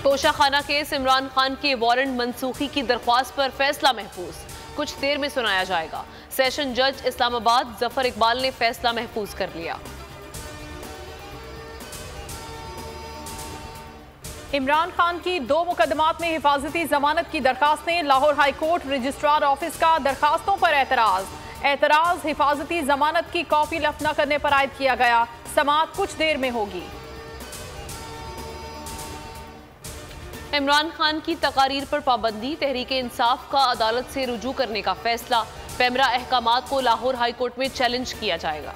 Toshakhana case Imran Khan की warrant मनसूखी की दरख्वास्त पर फैसला महफूज, कुछ देर में सुनाया जाएगा। सेशन जज इस्लामाबाद जफर इकबाल ने फैसला महफूज कर लिया। इमरान खान की 2 मुकदमात में हिफाजती जमानत की दरखास्तें, Lahore high court registrar office का दरखास्तों पर एतराज हिफाजती जमानत की कॉपी लफ्ट न करने पर आयद किया गया। समाअत कुछ देर में होगी। इमरान खान की तकारीर पर पाबंदी, तहरीक इंसाफ का अदालत से रुजू करने का फैसला। पैमरा अहकामात को लाहौर हाई कोर्ट में चैलेंज किया जाएगा।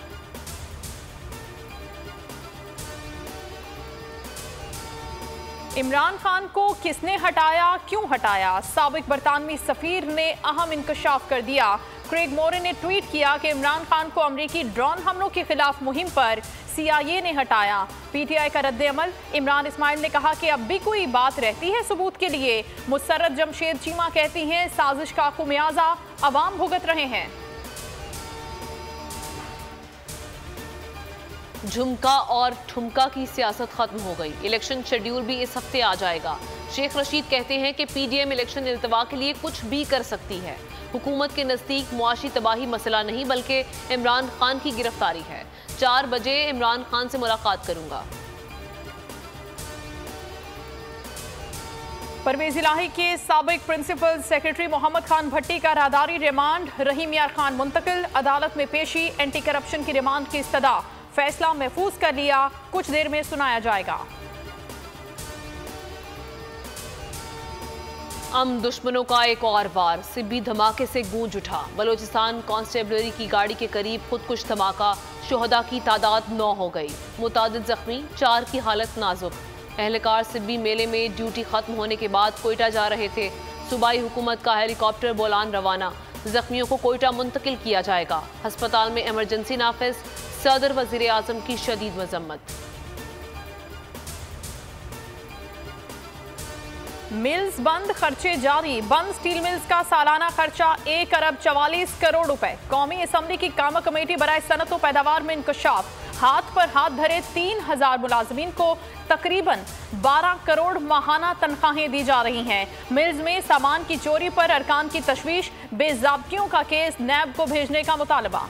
इमरान खान को किसने हटाया, क्यों हटाया? साबिक बरतानवी सफीर ने अहम इंकशाफ कर दिया। क्रेग मोरे ने ट्वीट किया कि इमरान खान को अमरीकी ड्रोन हमलों के खिलाफ मुहिम पर CIA ने हटाया। PTI का रद्द अमल, इमरान इस्माइल ने कहा कि अब भी कोई बात रहती है सबूत के लिए। मुसर्रत जमशेद चीमा कहती हैं साजिश का खुमियाजा अवाम भुगत रहे हैं। झुमका और ठुमका की सियासत खत्म हो गई, इलेक्शन शेड्यूल भी इस हफ्ते आ जाएगा। शेख रशीद कहते हैं कि PDM इलेक्शन इल्तवा के लिए कुछ भी कर सकती है। हुकूमत के नज़दीक मुआशी तबाही मसला नहीं बल्कि इमरान खान की गिरफ्तारी है। 4 बजे इमरान खान से मुलाकात करूंगा। परवेज इलाही के साबिक प्रिंसिपल सेक्रेटरी मोहम्मद खान भट्टी का राहदारी रिमांड, रहीम यार खान मुंतकिल, अदालत में पेशी। एंटी करप्शन की रिमांड की इस्तदा, फैसला महफूज कर लिया, कुछ देर में सुनाया जाएगा। दुश्मनों का एक और वार, सिब्बी धमाके से गूंज उठा। बलोचिस्तान कांस्टेबलरी की गाड़ी के करीब खुदकुश धमाका, शुहदा की तादाद 9 हो गई, मुतादिद जख्मी, 4 की हालत नाजुक। एहलकार सिब्बी मेले में ड्यूटी खत्म होने के बाद कोयटा जा रहे थे। सूबाई हुकूमत का हेलीकॉप्टर बोलान रवाना, जख्मियों को कोयटा मुंतकिल किया जाएगा। अस्पताल में इमरजेंसी नाफिज, सदर वजीर आजम की शदीद मजम्मत। मिल्स बंद, खर्चे जारी। बंद स्टील मिल्स का सालाना खर्चा 1 अरब 44 करोड़ रुपए। कौमी असम्बली की कामा कमेटी बराए सनत व पैदावार में इंकशाफ, हाथ पर हाथ धरे 3000 मुलाजमीन को तकरीबन 12 करोड़ माहाना तनख्वाहें दी जा रही हैं। मिल्स में सामान की चोरी पर अरकान की तशवीश, बेज़ाब्तियों का केस नैब को भेजने का मुतालबा।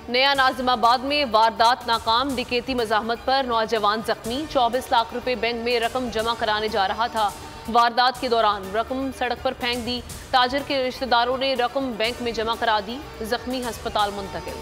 नया नाजिमाबाद में वारदात नाकाम, डिकेती मज़ाहमत पर नौजवान जख्मी। 24 लाख रुपए बैंक में रकम जमा कराने जा रहा था, वारदात के दौरान रकम सड़क पर फेंक दी। ताजिर के रिश्तेदारों ने रकम बैंक में जमा करा दी, जख्मी अस्पताल मुंतकिल।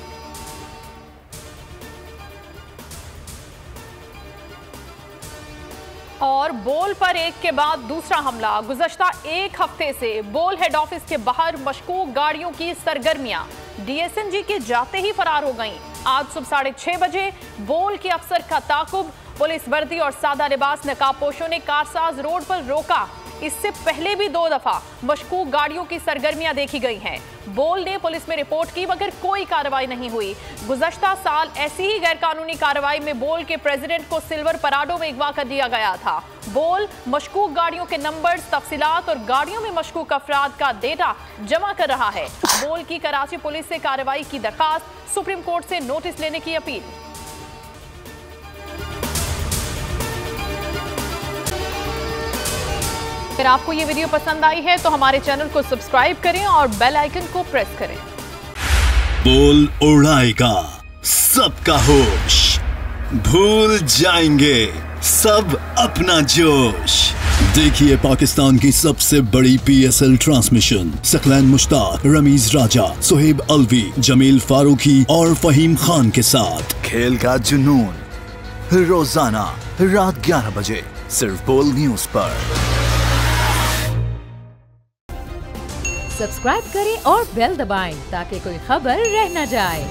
और बोल पर एक के बाद दूसरा हमला। गुज़श्ता 1 हफ्ते से बोल हेड ऑफिस के बाहर मशकूक गाड़ियों की सरगर्मियां DSNG के जाते ही फरार हो गईं। आज सुबह 6:30 बजे बोल के अफसर का ताकुब, पुलिस वर्दी और सादा लिबास नकाबपोशों ने कारसाज रोड पर रोका। इससे पहले भी 2 दफा मशकूक गाड़ियों की सरगर्मियां देखी गई हैं। बोल ने पुलिस में रिपोर्ट की मगर कोई कार्रवाई नहीं हुई। गुज़श्ता साल ऐसी ही गैरकानूनी कार्रवाई में बोल के प्रेसिडेंट को सिल्वर पराडो में अगवा कर दिया गया था। बोल मशकूक गाड़ियों के नंबर्स, तफसीलात और गाड़ियों में मशकूक अफराद का डेटा जमा कर रहा है। बोल की कराची पुलिस से कार्रवाई की दरखास्त, सुप्रीम कोर्ट से नोटिस लेने की अपील। अगर आपको ये वीडियो पसंद आई है तो हमारे चैनल को सब्सक्राइब करें और बेल आइकन को प्रेस करें। बोल उड़ाएगा सबका होश, भूल जाएंगे सब अपना जोश। देखिए पाकिस्तान की सबसे बड़ी PSL ट्रांसमिशन सकलैन मुश्ताक, रमीज राजा, सुहेब अलवी, जमील फारूकी और फहीम खान के साथ खेल का जुनून रोजाना रात 11 बजे सिर्फ बोल न्यूज पर। सब्सक्राइब करें और बेल दबाएं ताकि कोई खबर रह न जाए।